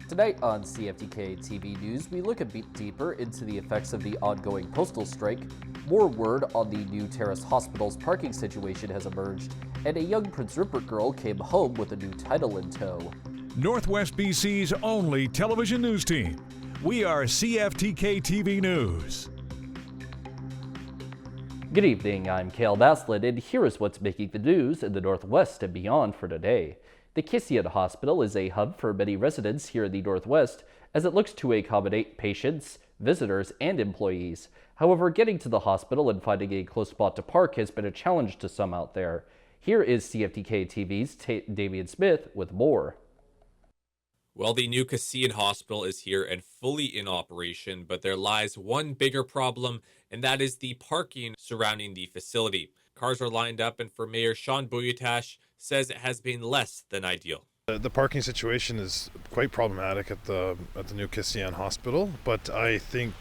Tonight on CFTK-TV News, we look a bit deeper into the effects of the ongoing postal strike, more word on the new Terrace Hospital's parking situation has emerged, and a young Prince Rupert girl came home with a new title in tow. Northwest BC's only television news team. We are CFTK-TV News. Good evening, I'm Cale Baslett, and here is what's making the news in the Northwest and beyond for today. The Kisian Hospital is a hub for many residents here in the Northwest as it looks to accommodate patients, visitors, and employees. However, getting to the hospital and finding a close spot to park has been a challenge to some out there. Here is CFTK-TV's Damian Smith with more. Well, the new Kisian Hospital is here and fully in operation, but there lies one bigger problem, and that is the parking surrounding the facility. Cars are lined up, and for Mayor Sean Buyutash says it has been less than ideal. The parking situation is quite problematic at the new Kisian Hospital, but I think,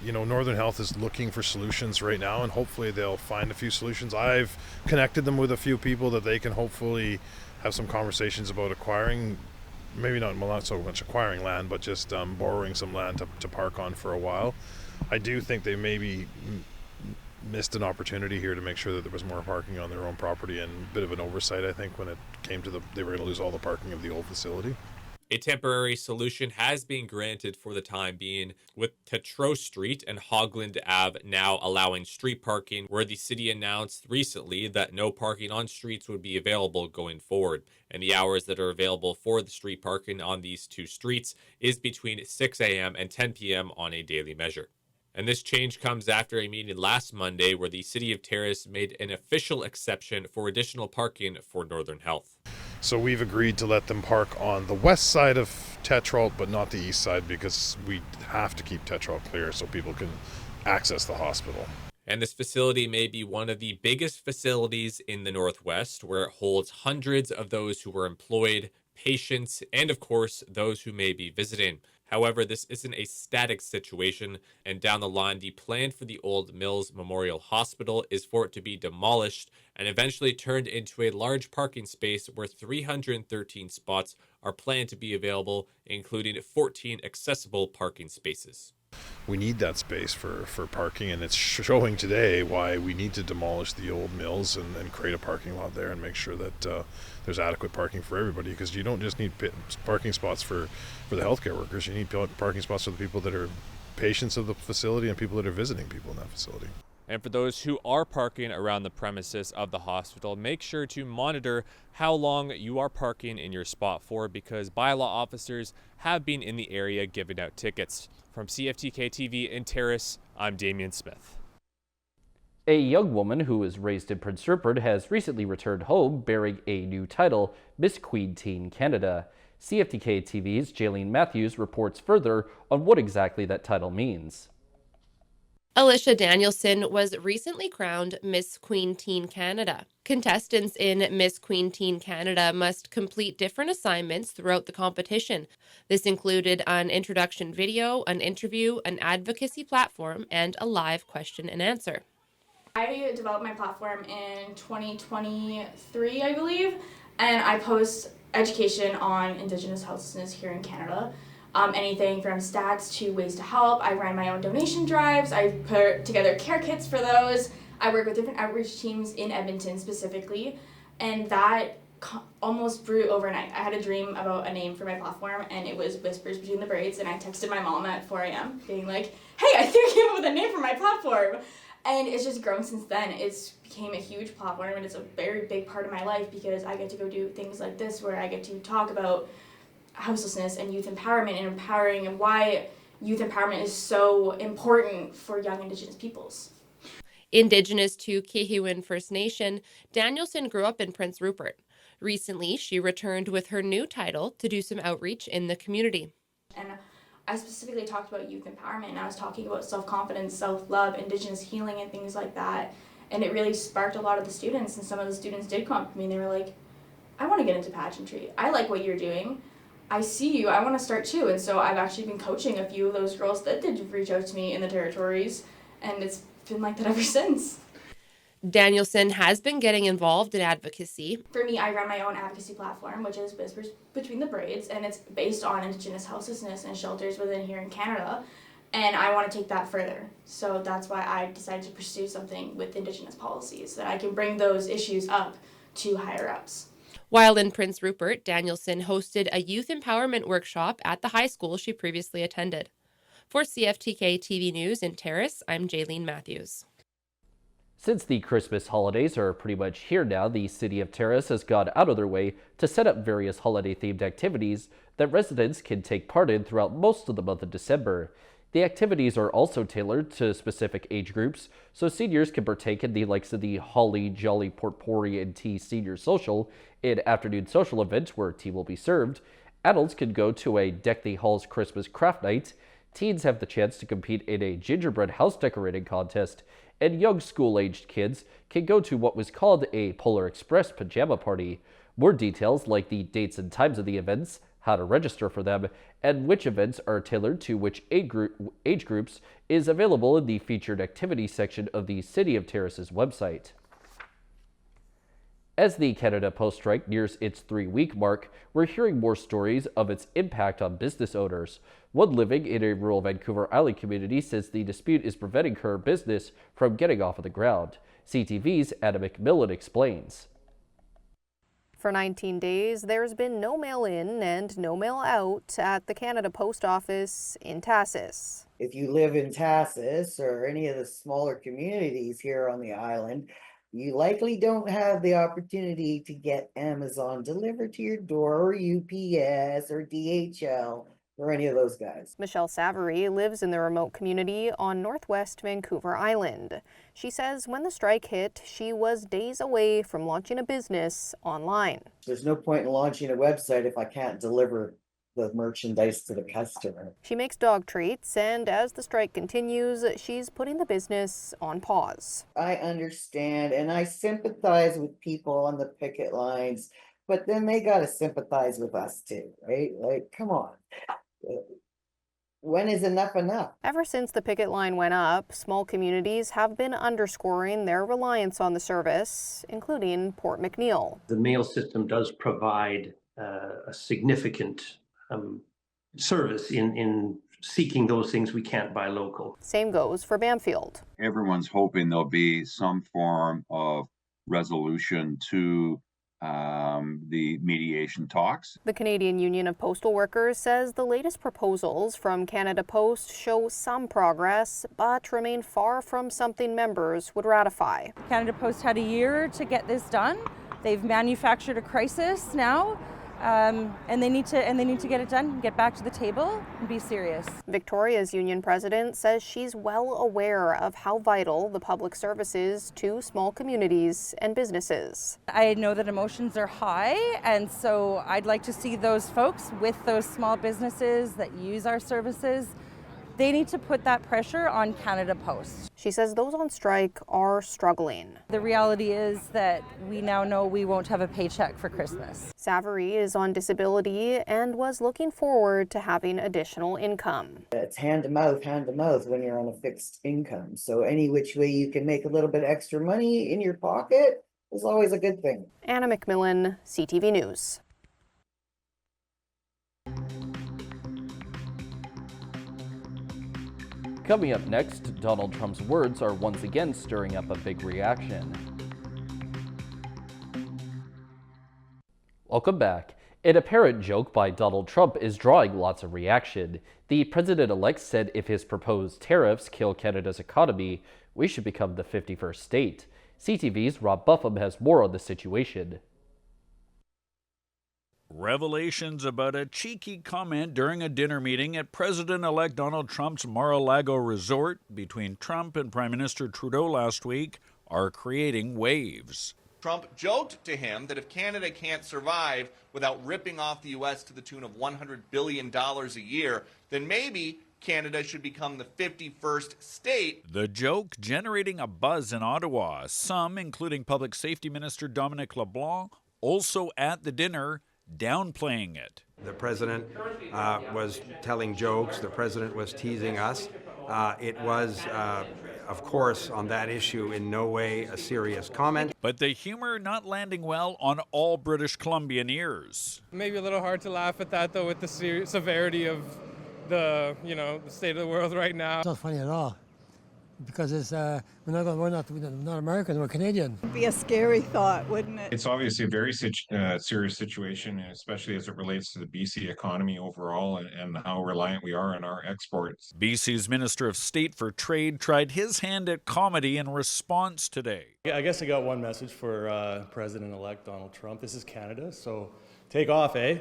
Northern Health is looking for solutions right now, and hopefully they'll find a few solutions. I've connected them with a few people that they can hopefully have some conversations about acquiring, maybe not so much acquiring land, but just borrowing some land to park on for a while. I do think they maybe missed an opportunity here to make sure that there was more parking on their own property, and a bit of an oversight, I think, when it came to they were going to lose all the parking of the old facility. A temporary solution has been granted for the time being, with Tetreault Street and Hogland Ave now allowing street parking, where the city announced recently that no parking on streets would be available going forward. And the hours that are available for the street parking on these two streets is between 6 a.m. and 10 p.m. on a daily measure. And this change comes after a meeting last Monday where the City of Terrace made an official exception for additional parking for Northern Health. So we've agreed to let them park on the west side of Tetreault, but not the east side, because we have to keep Tetreault clear so people can access the hospital. And this facility may be one of the biggest facilities in the Northwest, where it holds hundreds of those who were employed, patients, and of course, those who may be visiting. However, this isn't a static situation, and down the line, the plan for the Old Mills Memorial Hospital is for it to be demolished and eventually turned into a large parking space where 313 spots are planned to be available, including 14 accessible parking spaces. We need that space for parking, and it's showing today why we need to demolish the old mills and create a parking lot there and make sure that there's adequate parking for everybody, because you don't just need parking spots for the healthcare workers. You need parking spots for the people that are patients of the facility and people that are visiting people in that facility. And for those who are parking around the premises of the hospital, make sure to monitor how long you are parking in your spot for, because bylaw officers have been in the area giving out tickets. From CFTK-TV in Terrace, I'm Damian Smith. A young woman who was raised in Prince Rupert has recently returned home bearing a new title, Miss Queen Teen Canada. CFTK-TV's Jaylene Matthews reports further on what exactly that title means. Alicia Danielson was recently crowned Miss Queen Teen Canada. Contestants in Miss Queen Teen Canada must complete different assignments throughout the competition. This included an introduction video, an interview, an advocacy platform, and a live question and answer. I developed my platform in 2023, I believe, and I post education on Indigenous houselessness here in Canada. Anything from stats to ways to help. I ran my own donation drives. I put together care kits for those. I work with different outreach teams in Edmonton specifically, and that almost grew overnight. I had a dream about a name for my platform, and it was Whispers Between the Braids, and I texted my mom at 4 a.m. being like, hey, I think I came up with a name for my platform. And it's just grown since then. It's became a huge platform, and it's a very big part of my life because I get to go do things like this where I get to talk about houselessness and youth empowerment and empowering, and why youth empowerment is so important for young Indigenous peoples. Indigenous to Kihiwin First Nation, Danielson grew up in Prince Rupert. Recently, she returned with her new title to do some outreach in the community. And I specifically talked about youth empowerment, and I was talking about self-confidence, self-love, Indigenous healing, and things like that. And it really sparked a lot of the students, and some of the students did come up to me, and they were like, I want to get into pageantry. I like what you're doing. I see you. I want to start too. And so I've actually been coaching a few of those girls that did reach out to me in the territories, and it's been like that ever since. Danielson has been getting involved in advocacy. For me, I run my own advocacy platform, which is Whispers Between the Braids, and it's based on Indigenous houselessness and shelters within here in Canada, and I want to take that further. So that's why I decided to pursue something with Indigenous policies, so that I can bring those issues up to higher ups. While in Prince Rupert, Danielson hosted a youth empowerment workshop at the high school she previously attended. For CFTK-TV News in Terrace, I'm Jaylene Matthews. Since the Christmas holidays are pretty much here now, the City of Terrace has gone out of their way to set up various holiday-themed activities that residents can take part in throughout most of the month of December. The activities are also tailored to specific age groups, so seniors can partake in the likes of the Holly Jolly Potpourri and Tea Senior Social, an afternoon social event where tea will be served. Adults can go to a Deck the Halls Christmas craft night. Teens have the chance to compete in a gingerbread house decorating contest, and young school-aged kids can go to what was called a Polar Express pajama party. More details like the dates and times of the events, how to register for them, and which events are tailored to which age groups is available in the featured activity section of the City of Terrace's website. As the Canada Post strike nears its 3-week mark, we're hearing more stories of its impact on business owners. One living in a rural Vancouver Island community says the dispute is preventing her business from getting off of the ground. CTV's Anna McMillan explains. For 19 days, there's been no mail-in and no mail-out at the Canada Post Office in Tassis. If you live in Tassis or any of the smaller communities here on the island, you likely don't have the opportunity to get Amazon delivered to your door, or UPS or DHL or any of those guys. Michelle Savary lives in the remote community on Northwest Vancouver Island. She says when the strike hit, she was days away from launching a business online. There's no point in launching a website if I can't deliver the merchandise to the customer. She makes dog treats, and as the strike continues, she's putting the business on pause. I understand and I sympathize with people on the picket lines, but then they got to sympathize with us too, right? Like, come on. When is enough enough? Ever since the picket line went up, small communities have been underscoring their reliance on the service, including Port McNeill. The mail system does provide a significant service in seeking those things we can't buy local. Same goes for Bamfield. Everyone's hoping there'll be some form of resolution to the mediation talks. The Canadian Union of Postal Workers says the latest proposals from Canada Post show some progress, but remain far from something members would ratify. Canada Post had a year to get this done. They've manufactured a crisis now. And they need to get it done, get back to the table, and be serious. Victoria's union president says she's well aware of how vital the public service is to small communities and businesses. I know that emotions are high, and so I'd like to see those folks with those small businesses that use our services. They need to put that pressure on Canada Post. She says those on strike are struggling. The reality is that we now know we won't have a paycheck for Christmas. Savary is on disability and was looking forward to having additional income. It's hand to mouth when you're on a fixed income. So any which way you can make a little bit extra money in your pocket is always a good thing. Anna McMillan, CTV News. Coming up next, Donald Trump's words are once again stirring up a big reaction. Welcome back. An apparent joke by Donald Trump is drawing lots of reaction. The president-elect said if his proposed tariffs kill Canada's economy, we should become the 51st state. CTV's Rob Buffum has more on the situation. Revelations about a cheeky comment during a dinner meeting at President-elect Donald Trump's Mar-a-Lago resort between Trump and Prime Minister Trudeau last week are creating waves. Trump joked to him that if Canada can't survive without ripping off the U.S. to the tune of $100 billion a year, then maybe Canada should become the 51st state. The joke generating a buzz in Ottawa. Some, including Public Safety Minister Dominic LeBlanc, also at the dinner, downplaying it. The president was telling jokes. The president was teasing us. It was of course, on that issue, in no way a serious comment. But the humor not landing well on all British Columbian ears. Maybe a little hard to laugh at that, though, with the severity of the state of the world right now. It's not funny at all, because it's we're not American, we're Canadian. It'd be a scary thought, wouldn't it? It's obviously a very serious situation, especially as it relates to the BC economy overall and how reliant we are on our exports. BC's Minister of State for Trade tried his hand at comedy in response today. I guess I got one message for President-elect Donald Trump. This is Canada, so take off, eh?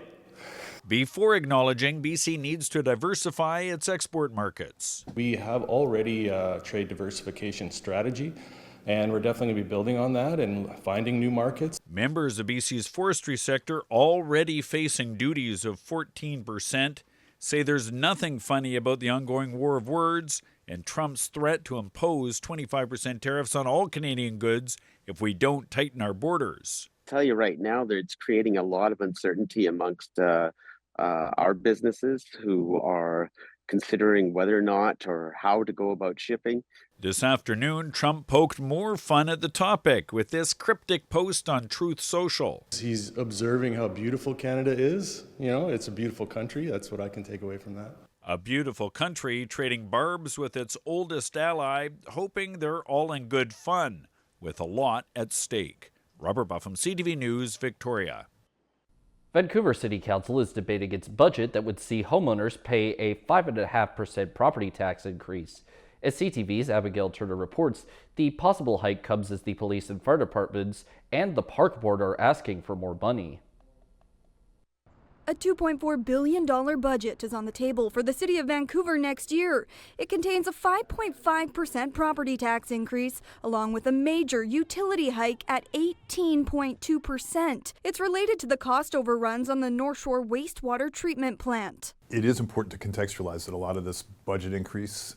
Before acknowledging BC needs to diversify its export markets. We have already a trade diversification strategy, and we're definitely going to be building on that and finding new markets. Members of BC's forestry sector, already facing duties of 14%, say there's nothing funny about the ongoing war of words and Trump's threat to impose 25% tariffs on all Canadian goods if we don't tighten our borders. I'll tell you right now that it's creating a lot of uncertainty amongst our businesses who are considering whether or not or how to go about shipping. This afternoon, Trump poked more fun at the topic with this cryptic post on Truth Social. He's observing how beautiful Canada is. It's a beautiful country. That's what I can take away from that. A beautiful country trading barbs with its oldest ally, hoping they're all in good fun, with a lot at stake. Robert Buffum, CTV News, Victoria. Vancouver City Council is debating its budget that would see homeowners pay a 5.5% property tax increase. As CTV's Abigail Turner reports, the possible hike comes as the police and fire departments and the park board are asking for more money. A $2.4 billion budget is on the table for the city of Vancouver next year. It contains a 5.5% property tax increase, along with a major utility hike at 18.2%. It's related to the cost overruns on the North Shore wastewater treatment plant. It is important to contextualize that a lot of this budget increase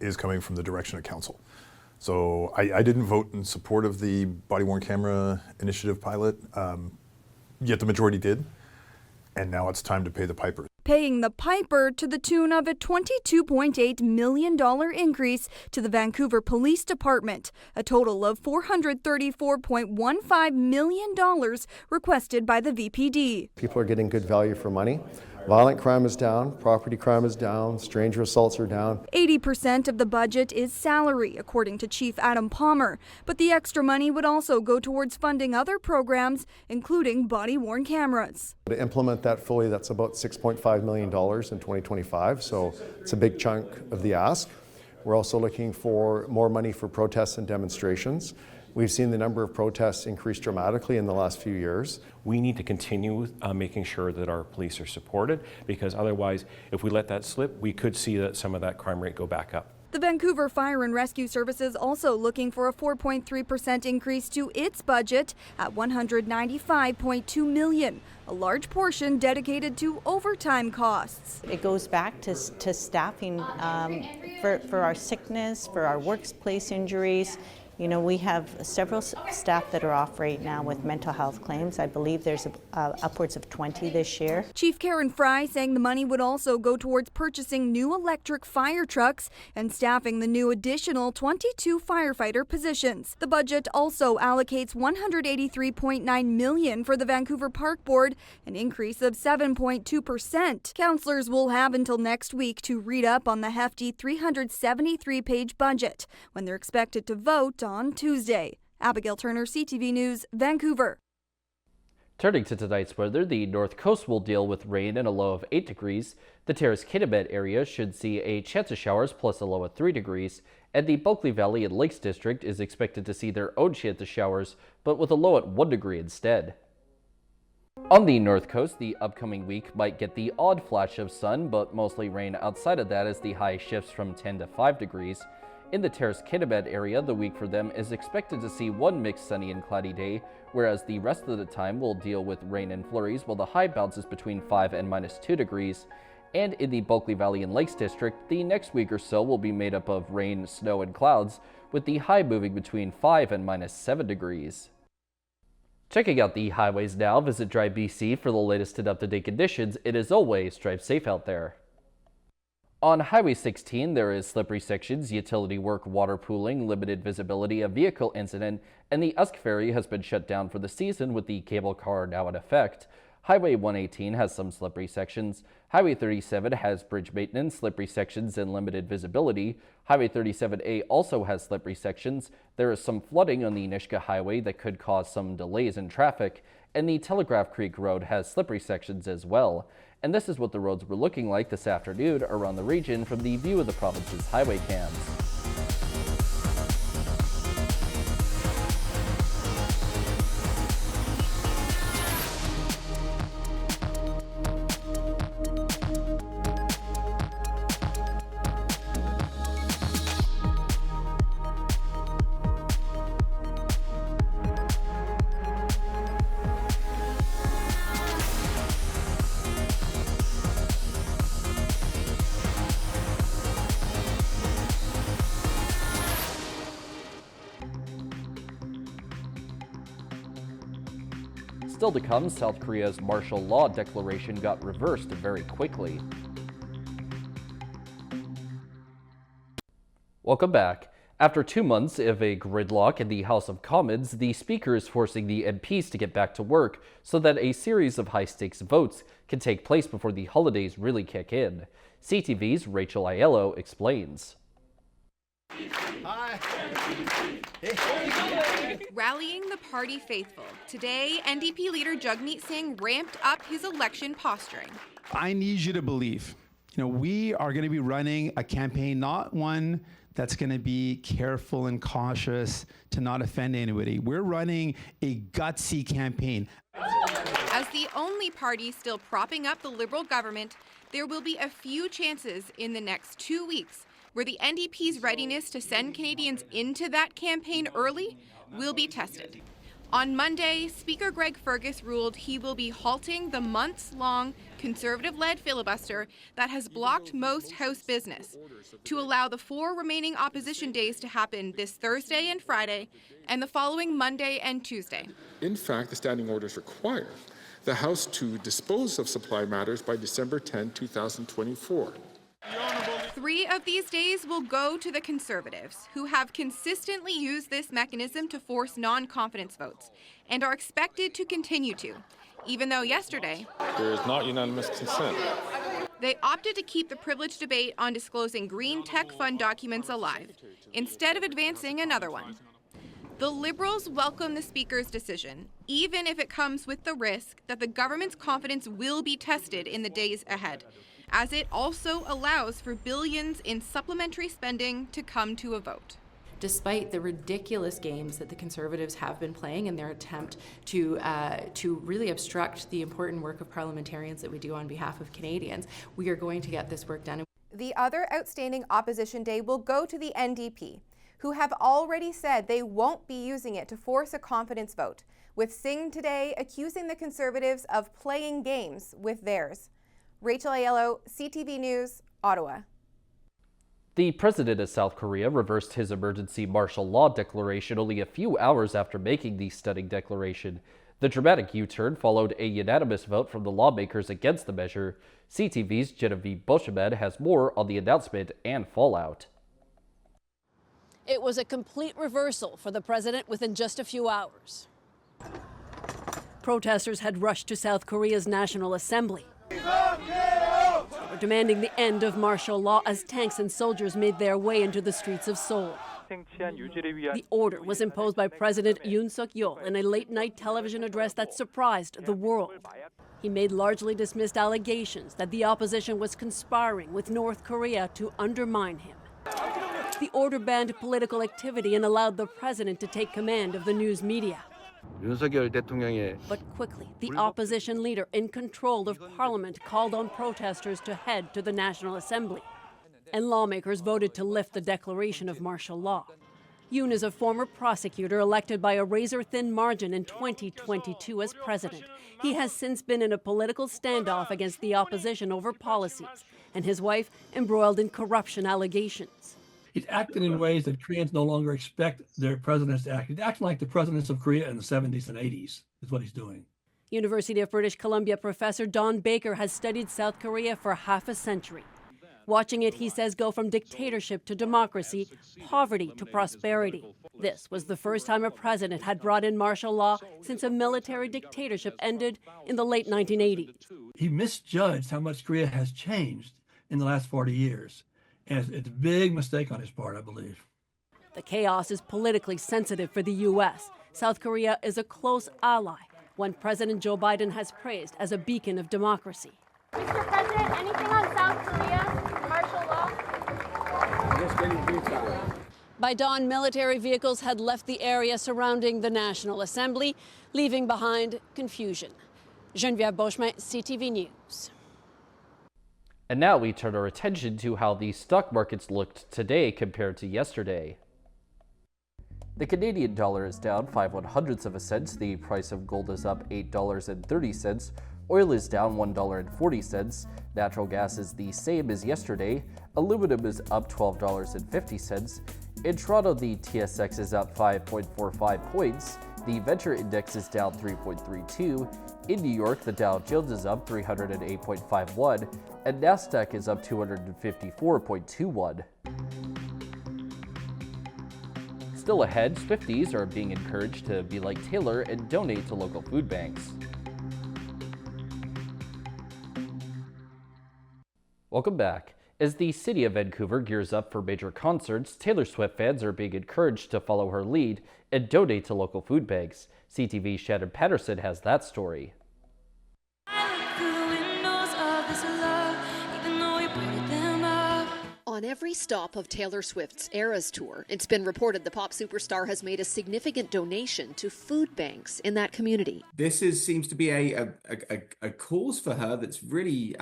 is coming from the direction of council. So I didn't vote in support of the body-worn camera initiative pilot, yet the majority did. And now it's time to pay the piper. Paying the piper to the tune of a $22.8 million increase to the Vancouver Police Department, a total of $434.15 million requested by the VPD. People are getting good value for money. Violent crime is down, property crime is down, stranger assaults are down. 80% of the budget is salary, according to Chief Adam Palmer. But the extra money would also go towards funding other programs, including body-worn cameras. To implement that fully, that's about $6.5 million in 2025, so it's a big chunk of the ask. We're also looking for more money for protests and demonstrations. We've seen the number of protests increase dramatically in the last few years. We need to continue making sure that our police are supported, because otherwise, if we let that slip, we could see that some of that crime rate go back up. The Vancouver Fire and Rescue Services also looking for a 4.3% increase to its budget at $195.2 million, a large portion dedicated to overtime costs. It goes back to staffing for our sickness, for our workplace injuries. We have several staff that are off right now with mental health claims. I believe there's upwards of 20 this year. Chief Karen Fry saying the money would also go towards purchasing new electric fire trucks and staffing the new additional 22 firefighter positions. The budget also allocates $183.9 million for the Vancouver Park Board, an increase of 7.2%. Councillors will have until next week to read up on the hefty 373-page budget, when they're expected to vote on Tuesday. Abigail Turner, CTV News, Vancouver. Turning to tonight's weather, the North Coast will deal with rain and a low of 8 degrees. The Terrace-Kitimat area should see a chance of showers plus a low of 3 degrees. And the Bulkley Valley and Lakes District is expected to see their own chance of showers, but with a low at 1 degree instead. On the North Coast, the upcoming week might get the odd flash of sun, but mostly rain outside of that as the high shifts from 10 to 5 degrees. In the Terrace-Kitimat area, the week for them is expected to see one mixed sunny and cloudy day, whereas the rest of the time will deal with rain and flurries, while the high bounces between 5 and -2 degrees. And in the Bulkley Valley and Lakes District, the next week or so will be made up of rain, snow, and clouds, with the high moving between 5 and -7 degrees. Checking out the highways now, visit Drive BC for the latest and up-to-date conditions. And as always, drive safe out there. On Highway 16, there is slippery sections, utility work, water pooling, limited visibility, a vehicle incident, and the Usk Ferry has been shut down for the season with the cable car now in effect. Highway 118 has some slippery sections. Highway 37 has bridge maintenance, slippery sections, and limited visibility. Highway 37A also has slippery sections. There is some flooding on the Nishka Highway that could cause some delays in traffic, and the Telegraph Creek Road has slippery sections as well. And this is what the roads were looking like this afternoon around the region from the View of the Province's highway cams. Still to come, South Korea's martial law declaration got reversed very quickly. Welcome back. After 2 months of a gridlock in the House of Commons, the Speaker is forcing the MPs to get back to work so that a series of high-stakes votes can take place before the holidays really kick in. CTV's Rachel Aiello explains. Hi. Rallying the party faithful. Today, NDP leader Jagmeet Singh ramped up his election posturing. I need you to believe, we are going to be running a campaign, not one that's going to be careful and cautious to not offend anybody. We're running a gutsy campaign. As the only party still propping up the Liberal government, there will be a few chances in the next 2 weeks where the NDP's readiness to send Canadians into that campaign early will be tested. On Monday, Speaker Greg Fergus ruled he will be halting the months-long Conservative-led filibuster that has blocked most House business to allow the 4 remaining opposition days to happen this Thursday and Friday and the following Monday and Tuesday. In fact, the standing orders require the House to dispose of supply matters by December 10, 2024. 3 of these days will go to the Conservatives, who have consistently used this mechanism to force non-confidence votes and are expected to continue to, even though yesterday there is not unanimous consent. They opted to keep the privileged debate on disclosing green tech fund documents alive, instead of advancing another one. The Liberals welcome the Speaker's decision, even if it comes with the risk that the government's confidence will be tested in the days ahead, as it also allows for billions in supplementary spending to come to a vote. Despite the ridiculous games that the Conservatives have been playing in their attempt to really obstruct the important work of parliamentarians that we do on behalf of Canadians, we are going to get this work done. The other outstanding opposition day will go to the NDP, who have already said they won't be using it to force a confidence vote, with Singh today accusing the Conservatives of playing games with theirs. Rachel Aiello, CTV News, Ottawa. The president of South Korea reversed his emergency martial law declaration only a few hours after making the stunning declaration. The dramatic U-turn followed a unanimous vote from the lawmakers against the measure. CTV's Genevieve Boschemed has more on the announcement and fallout. It was a complete reversal for the president within just a few hours. Protesters had rushed to South Korea's National Assembly. They were demanding the end of martial law as tanks and soldiers made their way into the streets of Seoul. The order was imposed by President Yoon Suk-yeol in a late-night television address that surprised the world. He made largely dismissed allegations that the opposition was conspiring with North Korea to undermine him. The order banned political activity and allowed the president to take command of the news media. But quickly, the opposition leader in control of parliament called on protesters to head to the National Assembly. And lawmakers voted to lift the declaration of martial law. Yoon is a former prosecutor elected by a razor-thin margin in 2022 as president. He has since been in a political standoff against the opposition over policies, and his wife embroiled in corruption allegations. He's acting in ways that Koreans no longer expect their presidents to act. He's acting like the presidents of Korea in the 70s and 80s is what he's doing. University of British Columbia professor Don Baker has studied South Korea for half a century. watching it, he says, go from dictatorship to democracy, poverty to prosperity. This was the first time a president had brought in martial law since a military dictatorship ended in the late 1980s. He misjudged how much Korea has changed in the last 40 years. And it's a big mistake on his part, I believe. The chaos is politically sensitive for the U.S. South Korea is a close ally, one President Joe Biden has praised as a beacon of democracy. Mr. President, anything on South Korea, martial law? By dawn, military vehicles had left the area surrounding the National Assembly, leaving behind confusion. Geneviève Beauchemin, CTV News. And now we turn our attention to how the stock markets looked today compared to yesterday. The Canadian dollar is down 5/100ths of a cent. The price of gold is up $8.30. Oil is down $1.40. Natural gas is the same as yesterday. Aluminum is up $12.50. In Toronto, the TSX is up 5.45 points. The Venture Index is down 3.32. In New York, the Dow Jones is up 308.51, and Nasdaq is up 254.21. Still ahead, Swifties are being encouraged to be like Taylor and donate to local food banks. Welcome back. As the city of Vancouver gears up for major concerts, Taylor Swift fans are being encouraged to follow her lead and donate to local food banks. CTV's Shannon Patterson has that story. On every stop of Taylor Swift's Eras Tour, it's been reported the pop superstar has made a significant donation to food banks in that community. This seems to be a cause for her that's really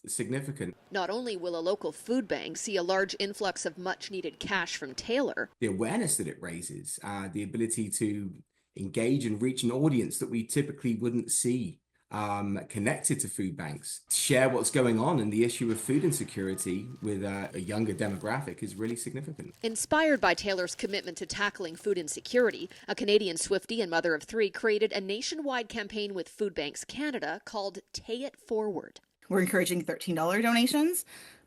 significant. Not only will a local food bank see a large influx of much-needed cash from Taylor, the awareness that it raises, the ability to engage and reach an audience that we typically wouldn't see connected to food banks, share what's going on, and the issue of food insecurity with a younger demographic is really significant. Inspired by Taylor's commitment to tackling food insecurity, a Canadian Swiftie and mother of three created a nationwide campaign with Food Banks Canada called Pay It Forward. We're encouraging $13 donations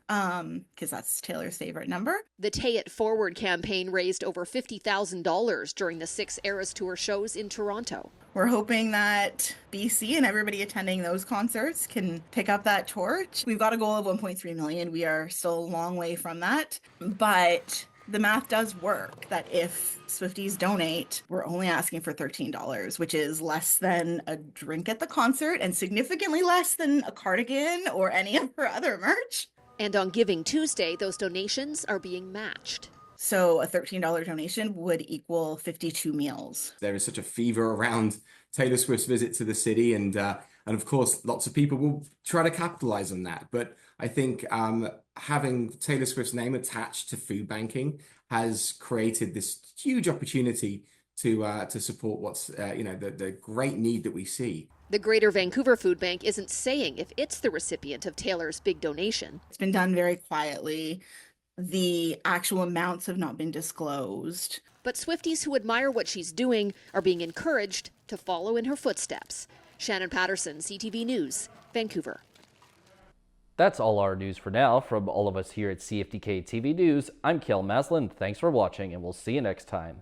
because that's Taylor's favorite number. The Pay It Forward campaign raised over $50,000 during the 6 Eras Tour shows in Toronto. We're hoping that BC and everybody attending those concerts can pick up that torch. We've got a goal of 1.3 million. We are still a long way from that, but the math does work that if Swifties donate, we're only asking for $13, which is less than a drink at the concert and significantly less than a cardigan or any of her other merch. And on Giving Tuesday, those donations are being matched. So a $13 donation would equal 52 meals. There is such a fever around Taylor Swift's visit to the city, and of course, lots of people will try to capitalize on that. But I think having Taylor Swift's name attached to food banking has created this huge opportunity to support what's the great need that we see. The Greater Vancouver Food Bank isn't saying if it's the recipient of Taylor's big donation. It's been done very quietly. The actual amounts have not been disclosed. But Swifties who admire what she's doing are being encouraged to follow in her footsteps. Shannon Patterson, CTV News, Vancouver. That's all our news for now. From all of us here at CFTK-TV News, I'm Cale Maslin. Thanks for watching, and we'll see you next time.